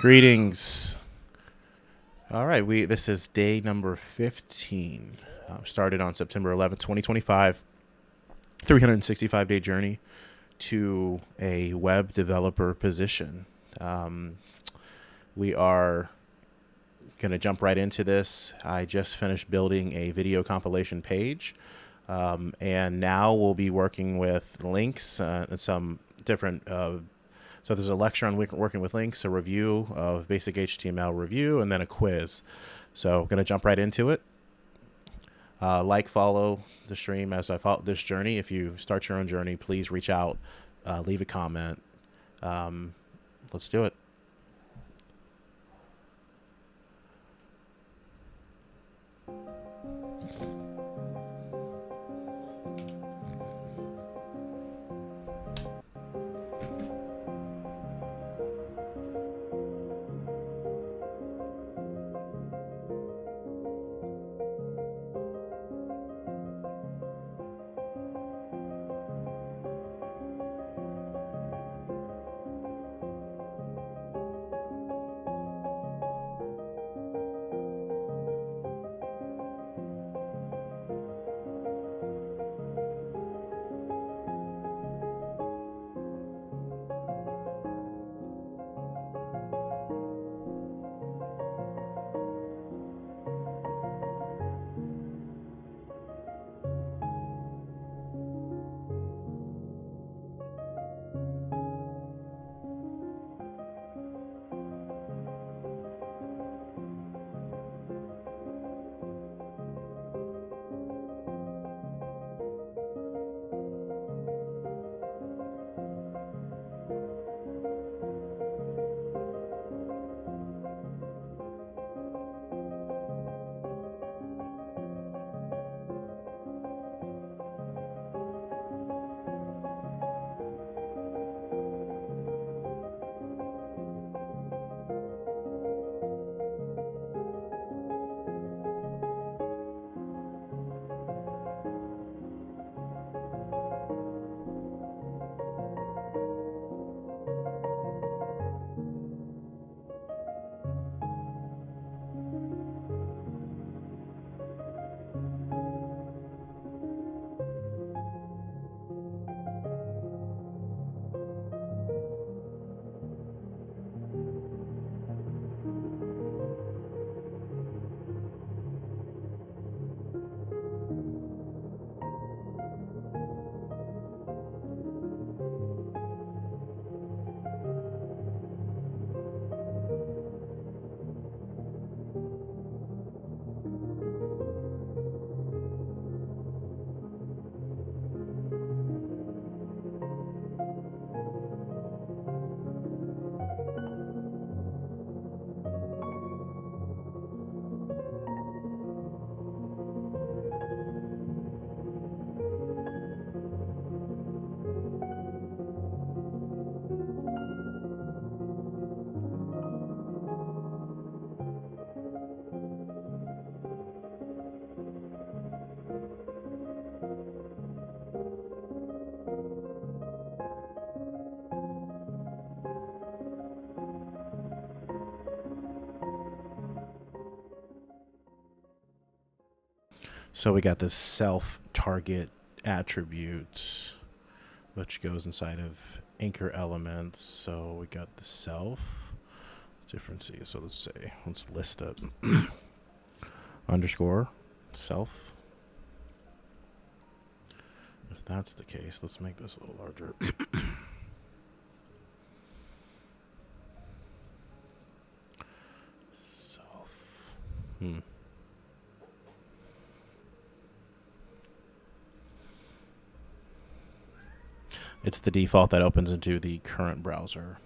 Greetings. All right, this is day number 15. Started on September 11th, 2025. 365-day journey to a web developer position. We are going to jump right into this. I just finished building a video compilation page, and now we'll be working with links and some different so there's a lecture on working with links, a review of basic HTML review, and then a quiz. So I'm going to jump right into it. Follow the stream as I follow this journey. If you start your own journey, please reach out, leave a comment. Let's do it. So we got this self-target attribute, which goes inside of anchor elements. So we got the self. Difference. So let's list it. Underscore self. If that's the case, let's make this a little larger. Self. It's the default that opens into the current browser.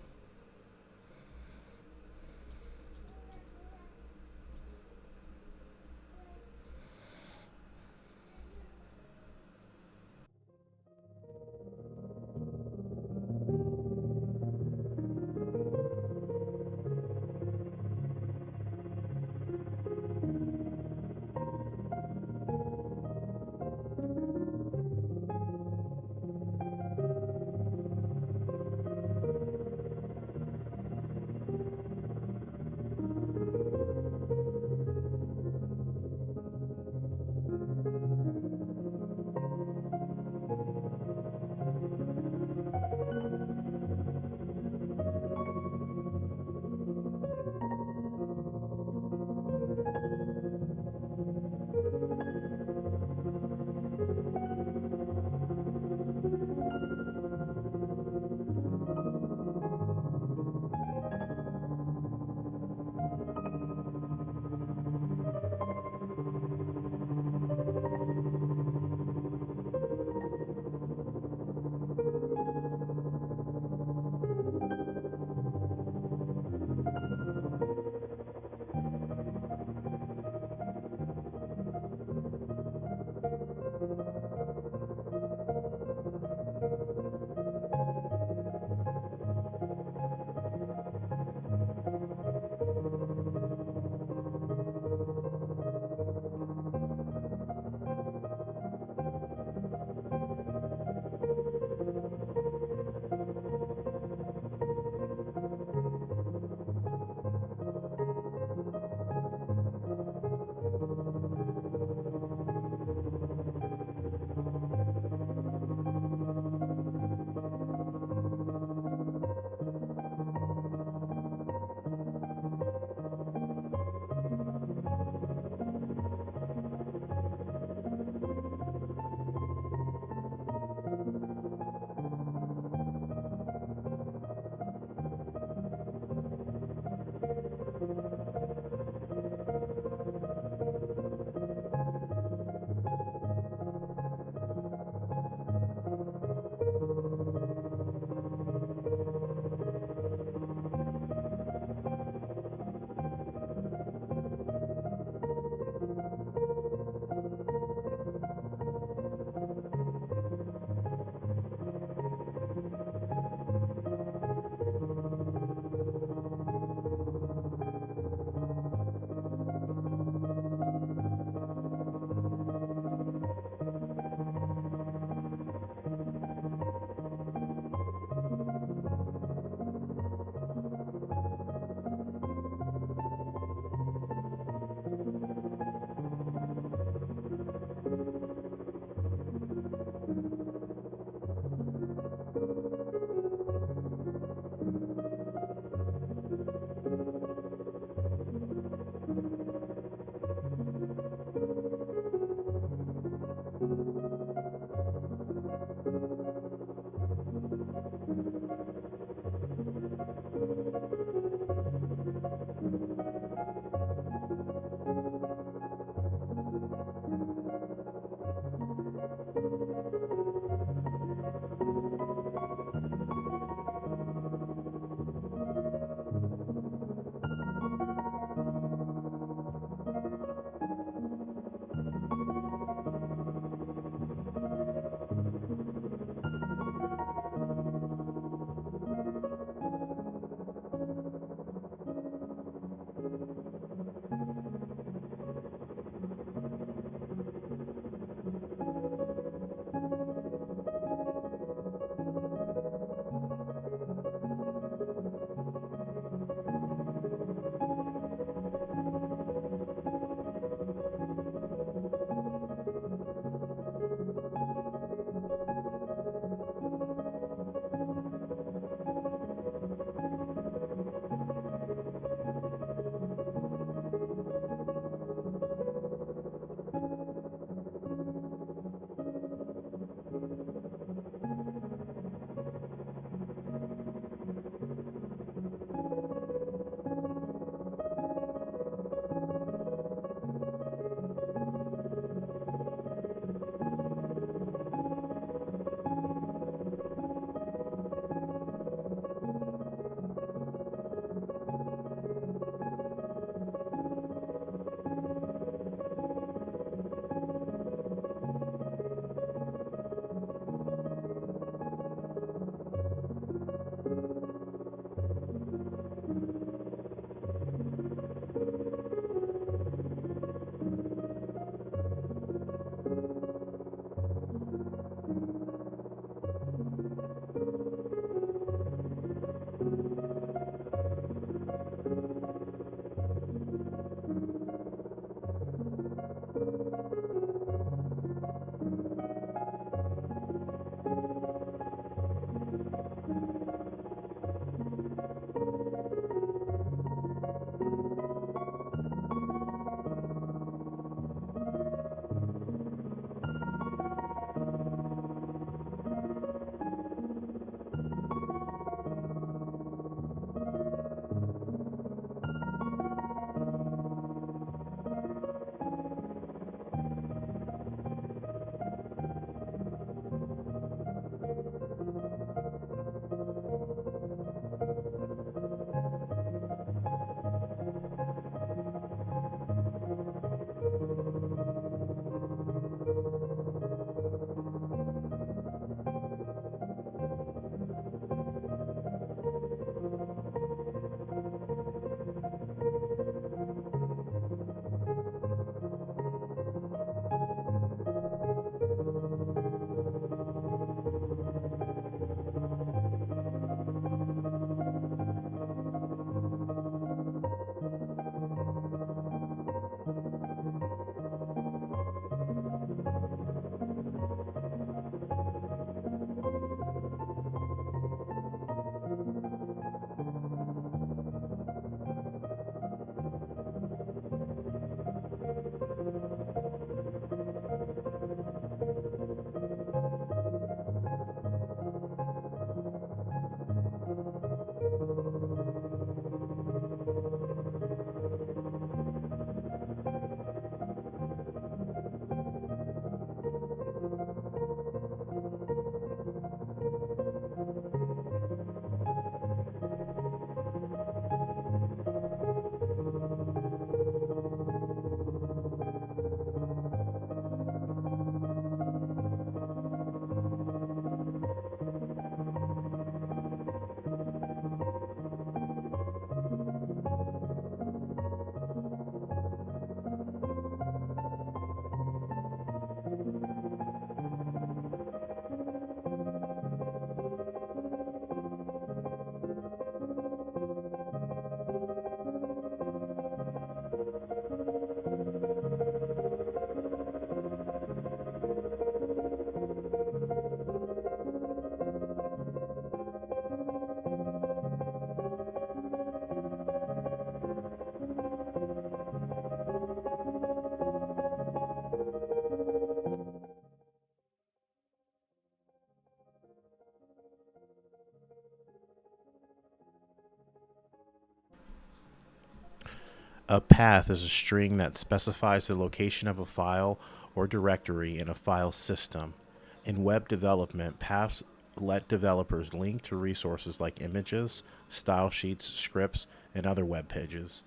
A path is a string that specifies the location of a file or directory in a file system. In web development, paths let developers link to resources like images, style sheets, scripts, and other web pages.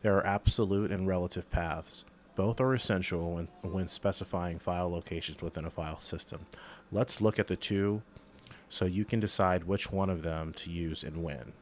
There are absolute and relative paths. Both are essential when specifying file locations within a file system. Let's look at the two so you can decide which one of them to use and when.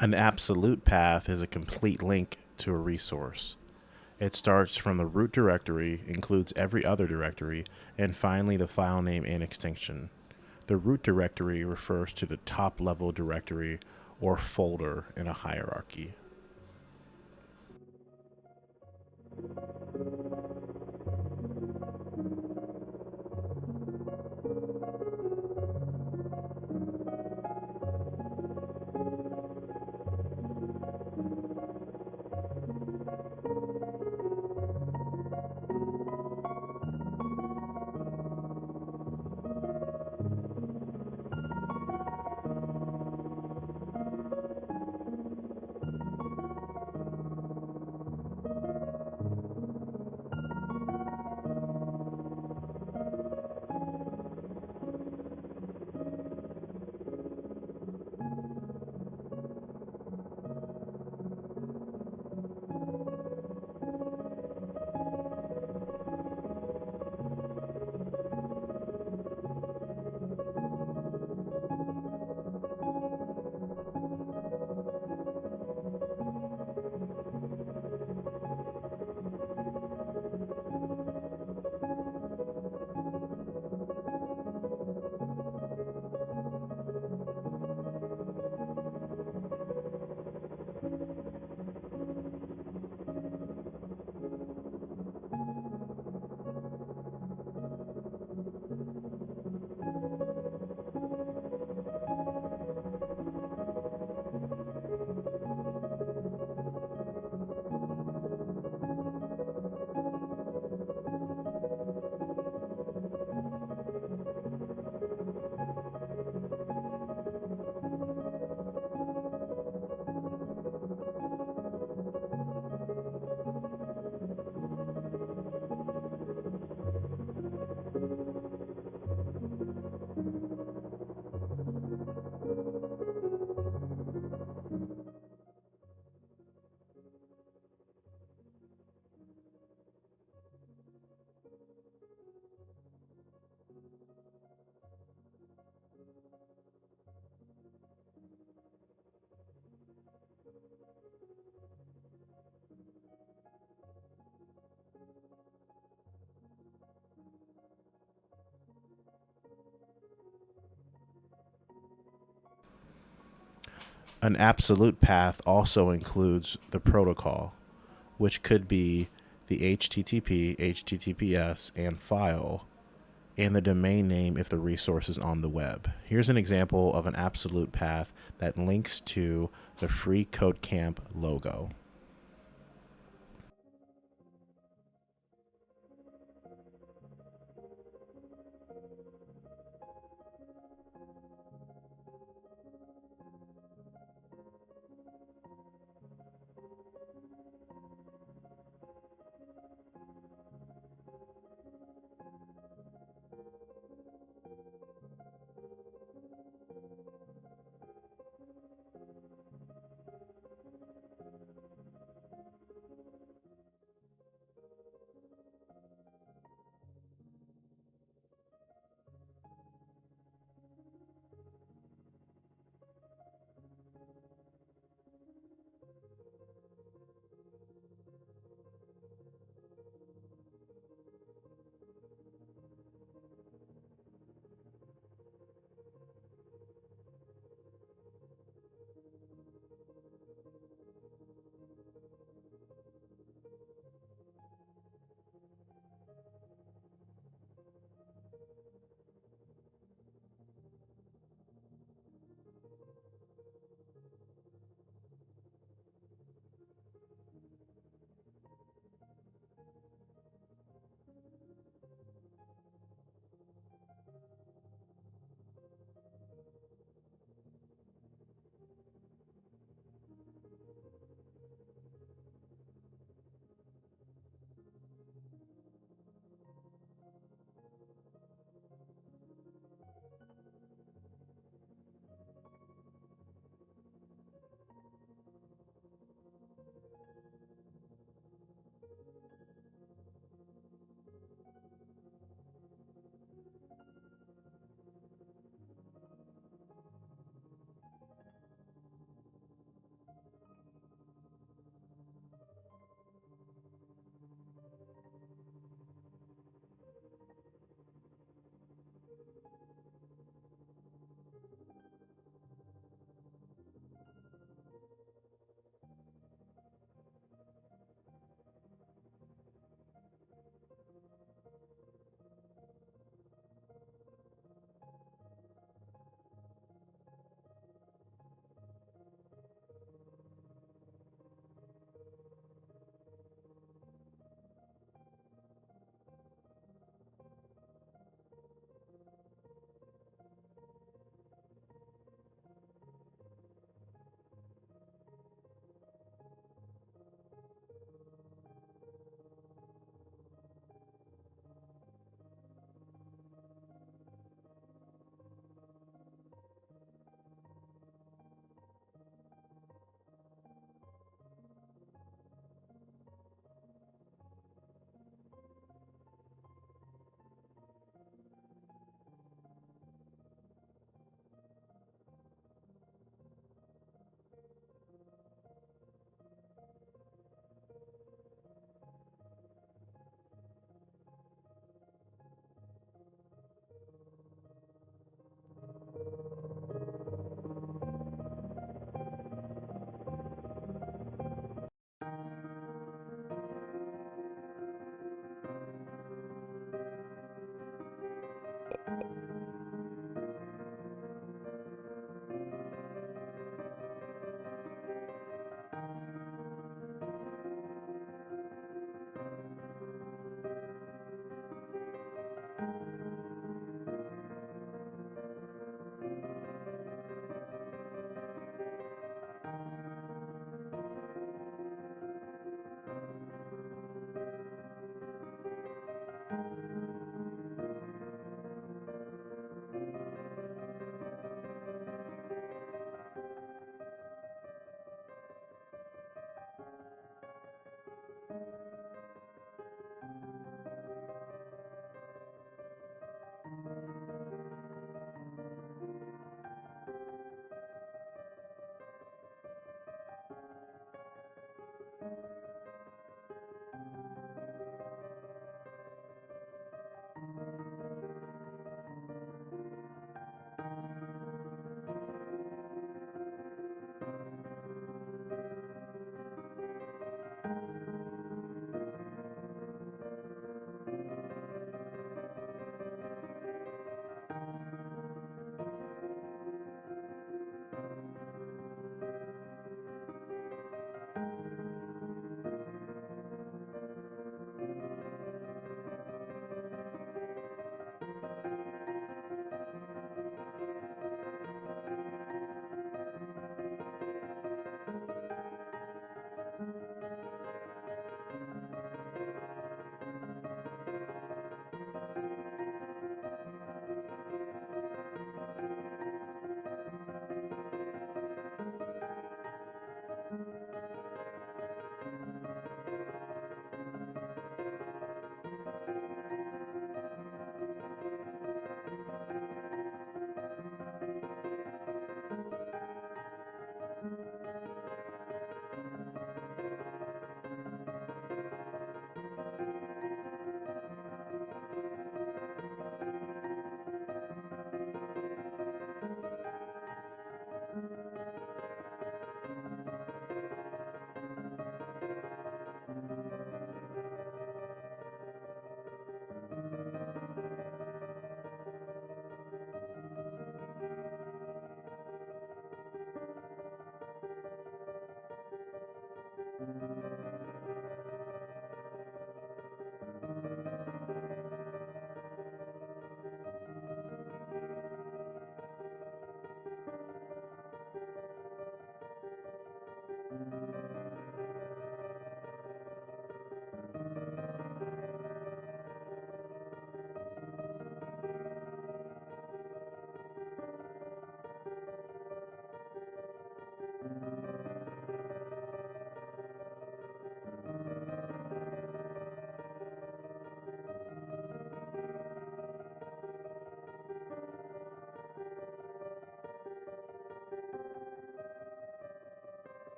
An absolute path is a complete link to a resource. It starts from the root directory, includes every other directory, and finally the file name and extension. The root directory refers to the top level directory or folder in a hierarchy. An absolute path also includes the protocol, which could be the HTTP, HTTPS, and file and the domain name if the resource is on the web. Here's an example of an absolute path that links to the free CodeCamp logo.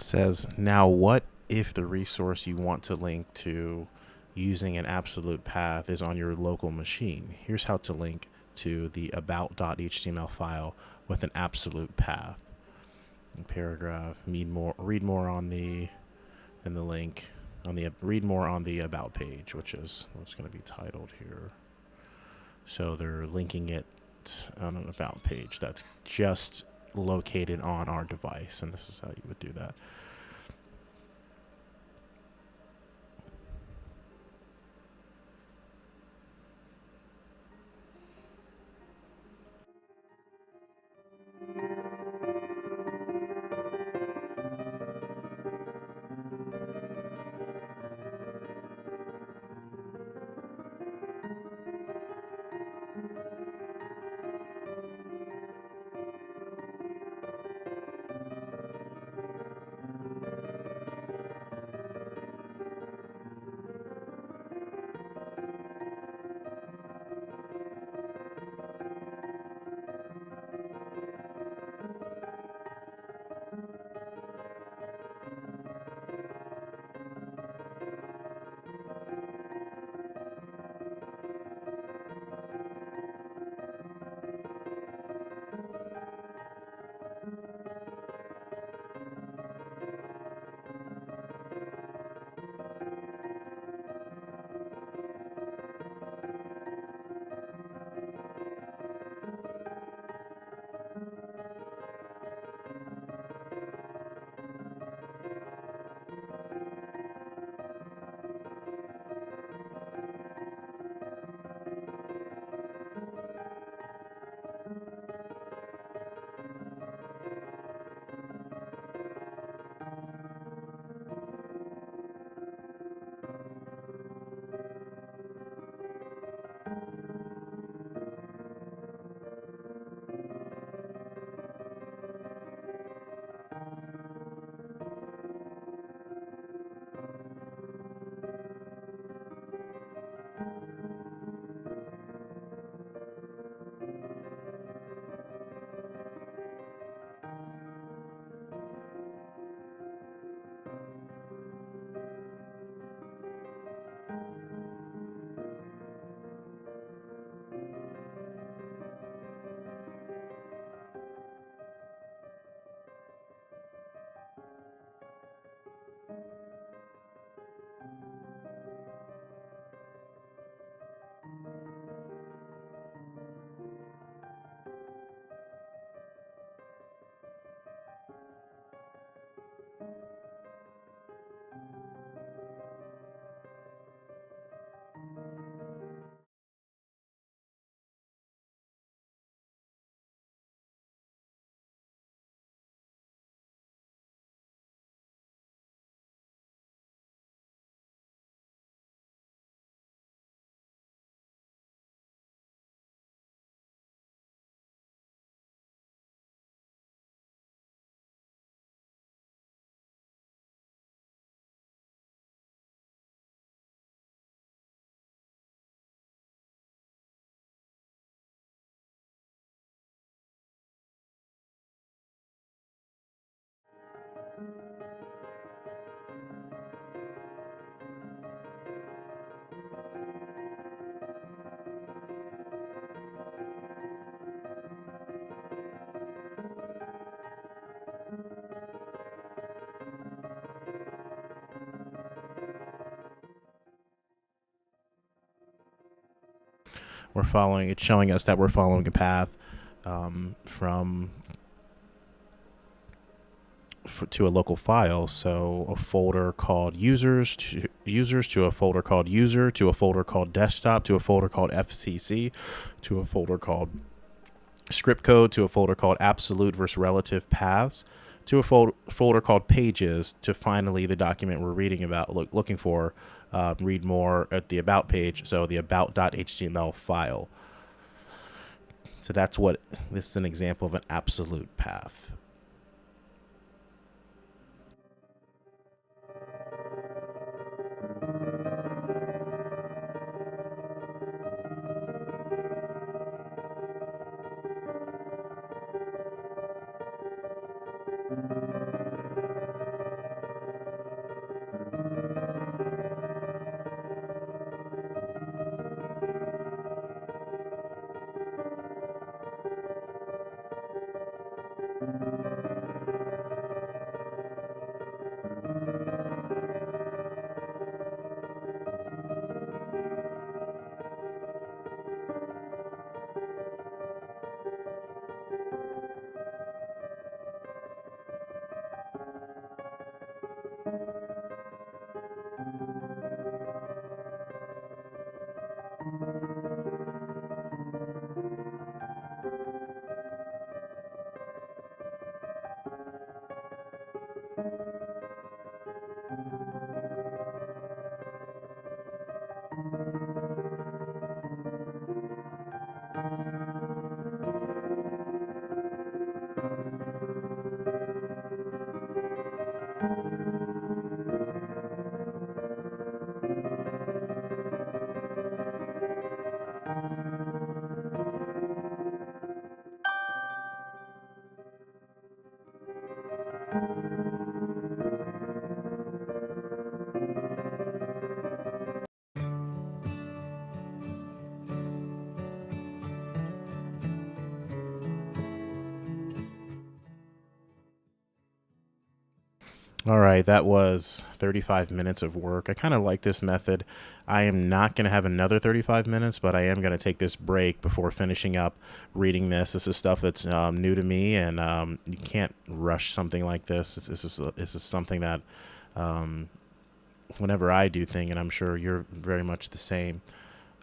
says, now what if the resource you want to link to using an absolute path is on your local machine? Here's how to link to the about.html file with an absolute path. Paragraph, read more on the, and the link on the, read more on the about page, which is what's going to be titled here. So they're linking it on an about page that's just located on our device, and this is how you would do that. We're following, it's showing us that we're following a path from to a local file. So a folder called users to a folder called user to a folder called desktop to a folder called FCC to a folder called script code to a folder called absolute versus relative paths to a folder called pages to finally the document we're reading about, looking for, read more at the about page. So the about.html file. So that's what, this is an example of an absolute path. All right, that was 35 minutes of work. I kind of like this method. I am not going to have another 35 minutes, but I am going to take this break before finishing up reading this. This is stuff that's new to me, and you can't rush something like this. This is something that whenever I do thing, and I'm sure you're very much the same,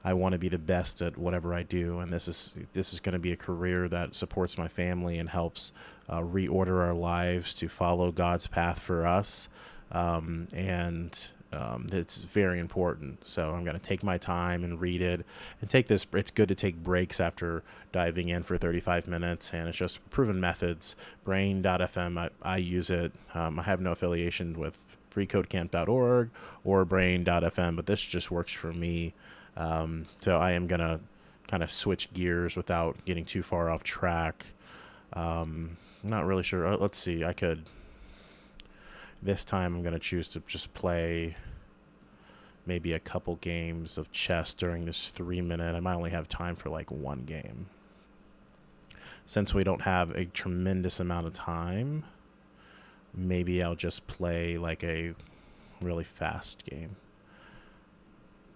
I want to be the best at whatever I do, and this is going to be a career that supports my family and helps reorder our lives to follow God's path for us, and it's very important. So I'm going to take my time and read it, and take this. It's good to take breaks after diving in for 35 minutes, and it's just proven methods. Brain.fm, I use it. I have no affiliation with freecodecamp.org or brain.fm, but this just works for me. So I am going to kind of switch gears without getting too far off track. Not really sure. Let's see. This time I'm going to choose to just play maybe a couple games of chess during this 3 minute. I might only have time for like one game. Since we don't have a tremendous amount of time, maybe I'll just play like a really fast game.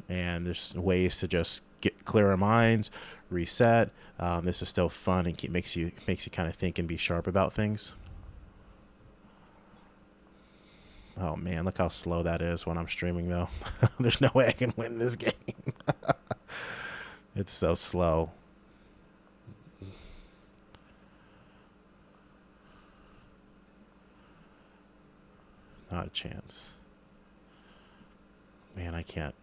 And there's ways to just get clear our minds, reset. This is still fun and makes you kind of think and be sharp about things. Oh man, look how slow that is when I'm streaming though. There's no way I can win this game. It's so slow. Not a chance. Man, I can't.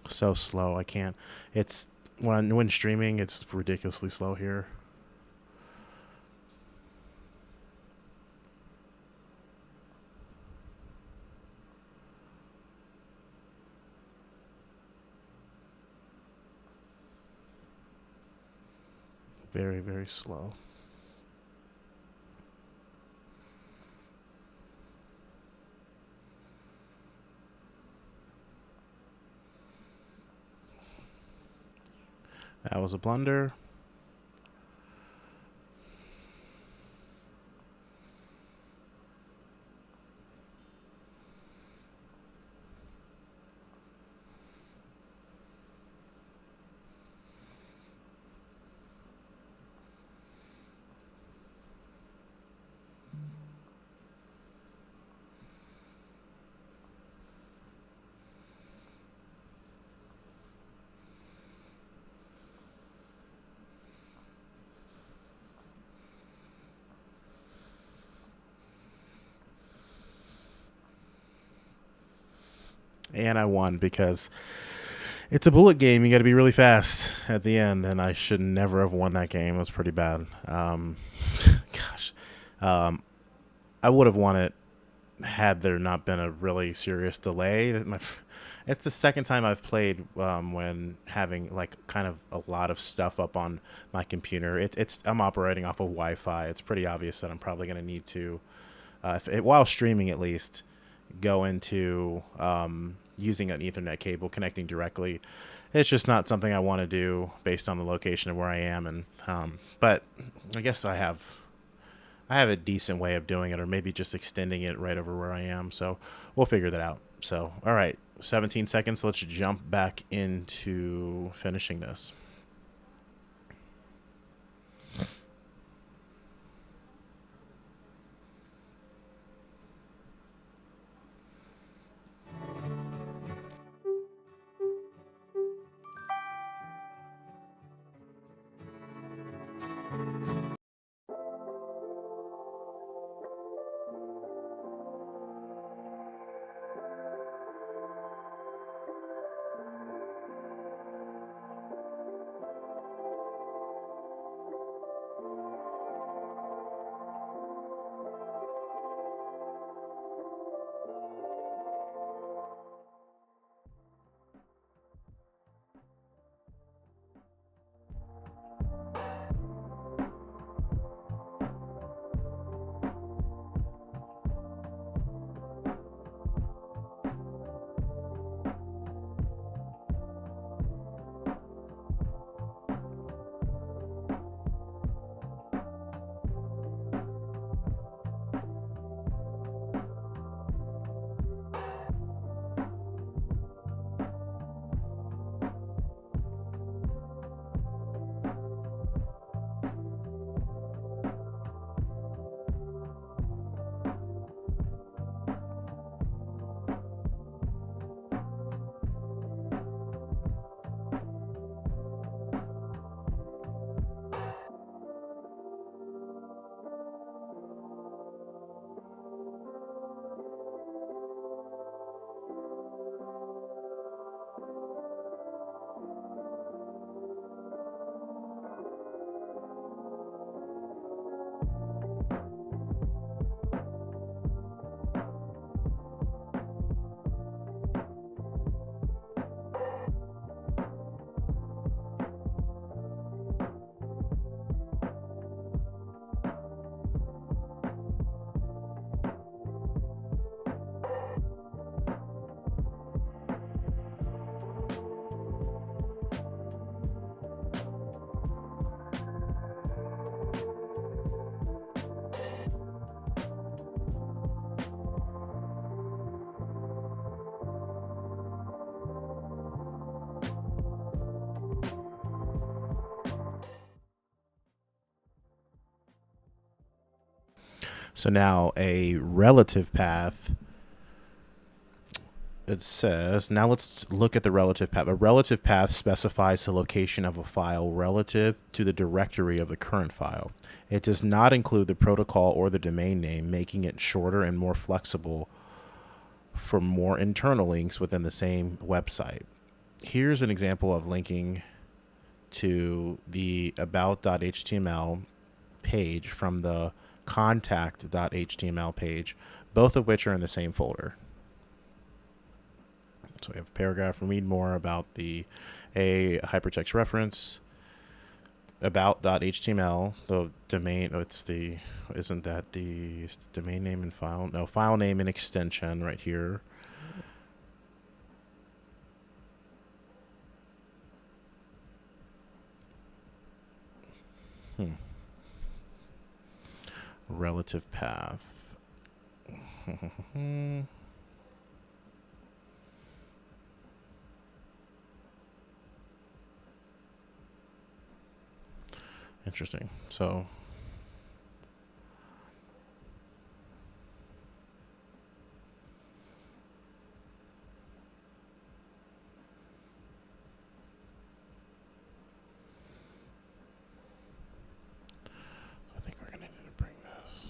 So slow. I can't. It's when streaming, it's ridiculously slow here. Very, very slow. That was a blunder. And I won because it's a bullet game. You got to be really fast at the end, and I should never have won that game. It was pretty bad. Gosh, I would have won it had there not been a really serious delay. It's the second time I've played when having like kind of a lot of stuff up on my computer. I'm operating off of Wi-Fi. It's pretty obvious that I'm probably going to need to, while streaming at least, go into using an Ethernet cable connecting directly. It's just not something I want to do based on the location of where I am, and but I guess I have a decent way of doing it, or maybe just extending it right over where I am. So we'll figure that out. So all right, 17 seconds. Let's jump back into finishing this. So now a relative path, it says, now let's look at the relative path. A relative path specifies the location of a file relative to the directory of the current file. It does not include the protocol or the domain name, making it shorter and more flexible for more internal links within the same website. Here's an example of linking to the about.html page from the contact.html page, both of which are in the same folder. So we have a paragraph, read more about a hypertext reference, about.html, the domain, isn't that the domain name and file? No, file name and extension right here. Relative path. Interesting. So I think we're going to need to bring this.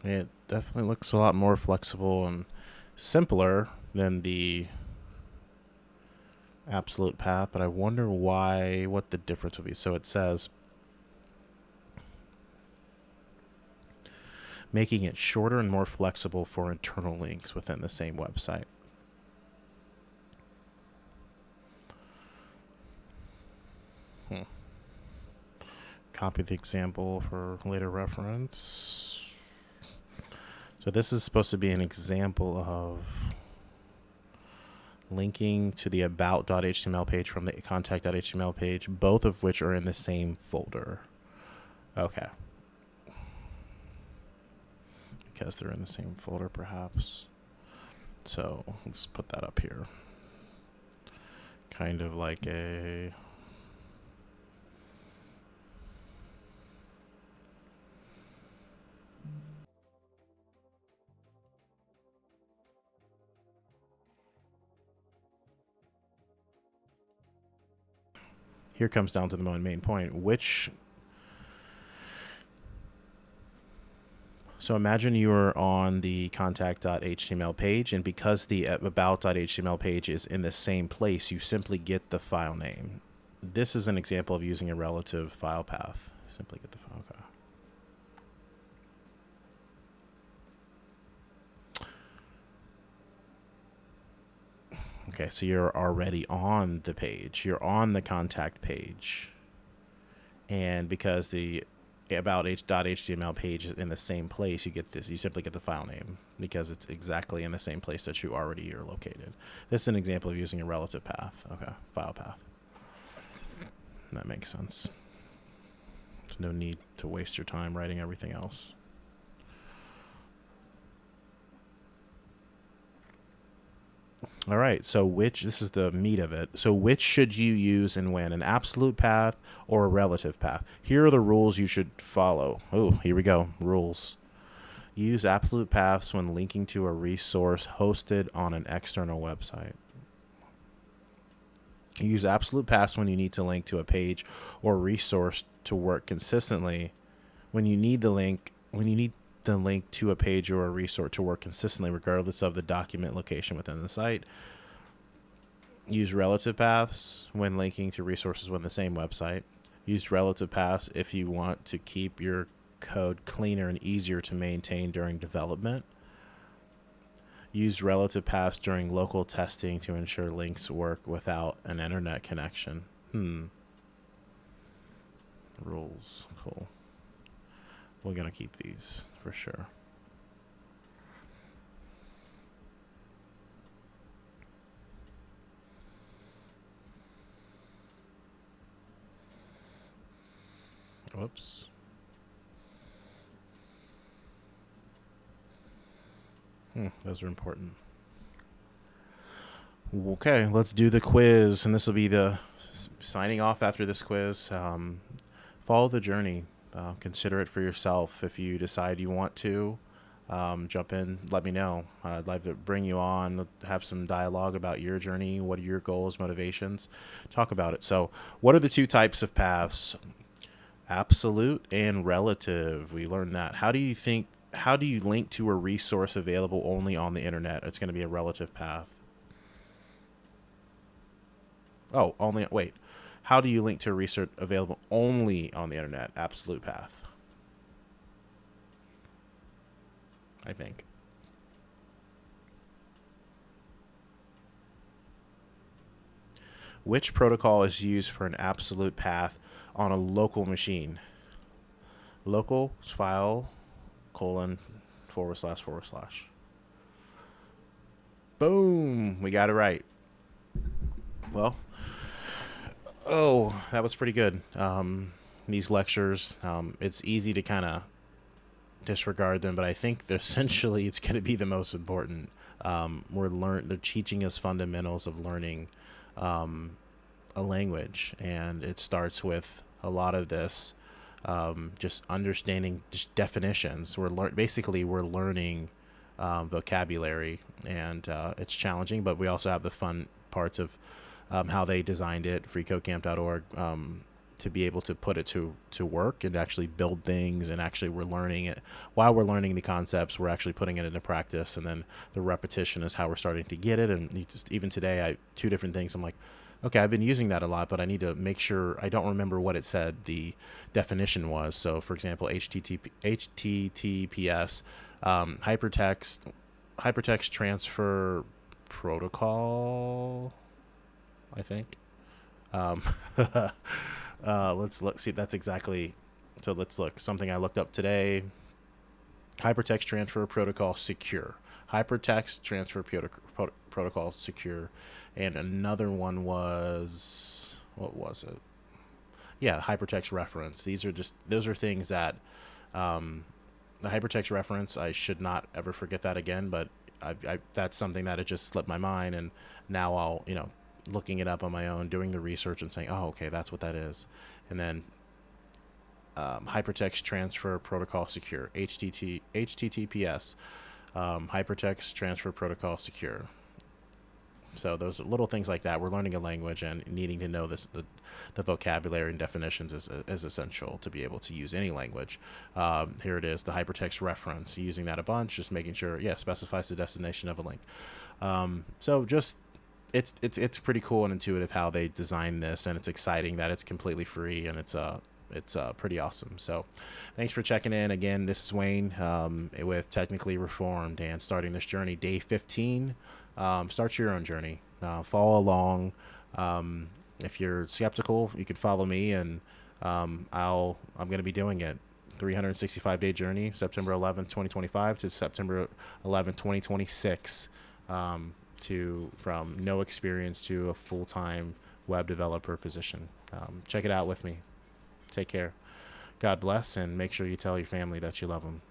It definitely looks a lot more flexible and simpler than the absolute path, but I wonder what the difference would be. So it says making it shorter and more flexible for internal links within the same website. Copy the example for later reference. So this is supposed to be an example of linking to the about.html page from the contact.html page, both of which are in the same folder. Okay. Because they're in the same folder, perhaps. So let's put that up here. Kind of like a... Here comes down to the main point, so imagine you are on the contact.html page, and because the about.html page is in the same place, you simply get the file name. This is an example of using a relative file path. Simply get the file. Okay, so you're already on the page. You're on the contact page. And because the about.html page is in the same place, you simply get the file name because it's exactly in the same place that you already are located. This is an example of using a relative path. Okay, file path. That makes sense. There's no need to waste your time writing everything else. All right. So this is the meat of it. So which should you use and when? An absolute path or a relative path? Here are the rules you should follow. Oh, here we go. Rules. Use absolute paths when linking to a resource hosted on an external website. Use absolute paths when you need to link to a page or resource to work consistently. When you need the link to a page or a resource to work consistently, regardless of the document location within the site. Use relative paths when linking to resources within the same website. Use relative paths if you want to keep your code cleaner and easier to maintain during development. Use relative paths during local testing to ensure links work without an internet connection. Rules. Cool. We're going to keep these for sure. Whoops. Those are important. Okay, let's do the quiz, and this will be the signing off after this quiz. Follow the journey. Consider it for yourself. If you decide you want to jump in, let me know. I'd like to bring you on, have some dialogue about your journey. What are your goals, motivations? Talk about it. So what are the two types of paths? Absolute and relative. We learned that. How do you link to a resource available only on the internet? It's going to be a relative path. Oh, wait. How do you link to a resource available only on the internet? Absolute path, I think. Which protocol is used for an absolute path on a local machine? Local file : // Boom. We got it right. Well, that was pretty good. These lectures, it's easy to kind of disregard them, but I think essentially it's going to be the most important. They're teaching us fundamentals of learning a language, and it starts with a lot of this just understanding just definitions. We're learning vocabulary, and it's challenging, but we also have the fun parts of how they designed it, freecodecamp.org, to be able to put it to work and actually build things. And actually we're learning it while we're learning the concepts. We're actually putting it into practice, and then the repetition is how we're starting to get it. And even today, two different things. I'm like, okay, I've been using that a lot, but I need to make sure I don't remember what it said the definition was. So for example, HTTPS, hypertext transfer protocol, I think. Let's look. See, that's exactly. So let's look. Something I looked up today. Hypertext transfer protocol secure. Hypertext transfer protocol secure. And another one was, what was it? Yeah, hypertext reference. Those are things that, the hypertext reference, I should not ever forget that again, but that's something that it just slipped my mind. And now I'll, looking it up on my own, doing the research and saying, oh, okay, that's what that is. And then hypertext transfer protocol secure, HTTPS, hypertext transfer protocol secure. So those little things like that, we're learning a language, and needing to know the vocabulary and definitions is essential to be able to use any language. Here it is, the hypertext reference, using that a bunch, just making sure, specifies the destination of a link. So just, it's pretty cool and intuitive how they designed this, and it's exciting that it's completely free, and it's pretty awesome. So thanks for checking in. Again, this is Wayne with Technically Reformed, and starting this journey, day 15. Start your own journey. Follow along. If you're skeptical, you could follow me, and I'm going to be doing it. 365-day journey, September 11th, 2025 to September 11th, 2026. From no experience to a full-time web developer position. Check it out with me. Take care. God bless, and make sure you tell your family that you love them.